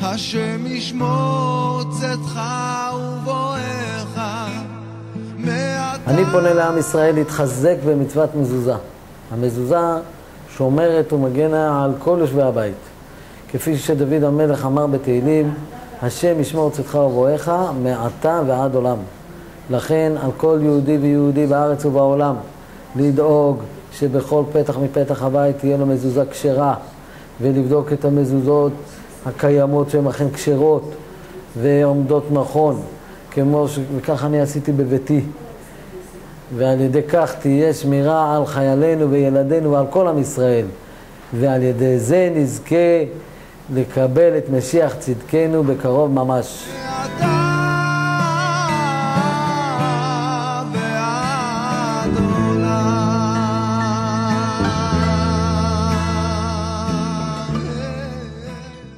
השם ישמור צאתך ובואך. אני פונה לעם ישראל להתחזק במצוות מזוזה. המזוזה שומרת ומגנה על כל יושבי הבית. כפי שדוד המלך אמר בתהילים, השם ישמור צאתך ובואך מעתה ועד עולם. לכן על כל יהודי ויהודי בארץ ובעולם לדאוג שבכל פתח מפתח הבית תהיה לו מזוזה כשרה, ולבדוק את המזוזות הקיימות שהן אכן כשרות ועומדות נכון, וכך אני עשיתי בביתי. ועל ידי כך תהיה שמירה על חיילינו וילדינו ועל כל עם ישראל, ועל ידי זה נזכה לקבל את משיח צדקנו בקרוב ממש.